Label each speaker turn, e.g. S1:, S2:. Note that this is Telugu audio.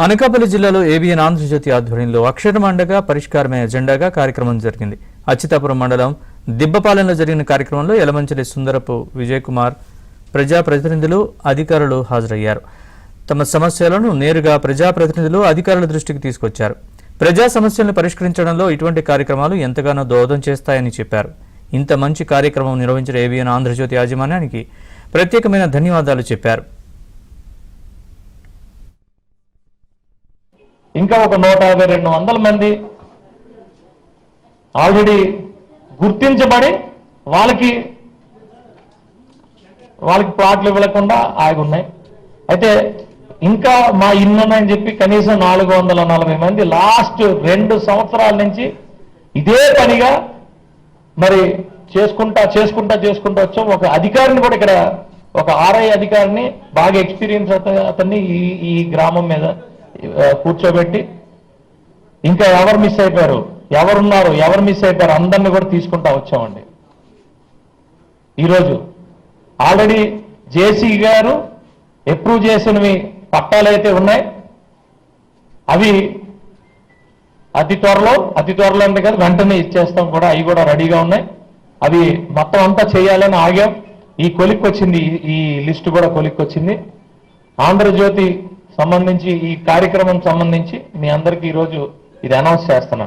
S1: అనకాపల్లి జిల్లాలో ఏబిఎన్ ఆంధ్రజ్యోతి ఆధ్వర్యంలో అక్షరమండగా పరిష్కారమే ఎజెండాగా కార్యక్రమం జరిగింది. అచ్యుతాపురం మండలం దిబ్బపాలెంలో జరిగిన కార్యక్రమంలో యలమంచిలి సుందరపు విజయ్ కుమార్ ప్రజాప్రతినిధులు అధికారులు హాజరయ్యారు. తమ సమస్యలను నేరుగా ప్రజాప్రతినిధులు అధికారుల దృష్టికి తీసుకొచ్చారు. ప్రజా సమస్యలను పరిష్కరించడంలో ఇటువంటి కార్యక్రమాలు ఎంతగానో దోహదం చేస్తాయని చెప్పారు. ఇంత మంచి కార్యక్రమం నిర్వహించిన ఏబిఎన్ ఆంధ్రజ్యోతి యాజమాన్యానికి ప్రత్యేకమైన ధన్యవాదాలు చెప్పారు.
S2: ఇంకా ఒక 150-200 మంది ఆల్రెడీ గుర్తించబడి వాళ్ళకి ప్లాట్లు ఇవ్వకుండా ఆగి ఉన్నాయి. అయితే ఇంకా మా ఇన్నున్నాయని చెప్పి కనీసం 440 మంది లాస్ట్ 2 సంవత్సరాల నుంచి ఇదే పనిగా మరి చేసుకుంటా వచ్చాం. ఒక అధికారిని కూడా ఇక్కడ ఒక ఆర్ఐ అధికారిని బాగా ఎక్స్పీరియన్స్ అతన్ని ఈ గ్రామం మీద కూర్చోబెట్టి ఇంకా ఎవరు మిస్ అయిపోయారు, ఎవరు మిస్ అయిపోయారు అందరినీ కూడా తీసుకుంటా వచ్చామండి. ఈరోజు ఆల్రెడీ జేసీ గారు అప్రూవ్ చేసినవి పట్టాలు అయితే ఉన్నాయి. అవి అతి త్వరలో అంటే కదా వెంటనే ఇచ్చేస్తాం కూడా. అవి కూడా రెడీగా ఉన్నాయి. అవి మొత్తం అంతా చేయాలని ఆగాం. ఈ కొలిక్కొచ్చింది, ఈ లిస్టు కూడా కొలిక్కొచ్చింది. ఆంధ్రజ్యోతి సంబంధించి ఈ కార్యక్రమం సంబంధించి మీ అందరికీ ఈరోజు ఇది అనౌన్స్ చేస్తున్నాను.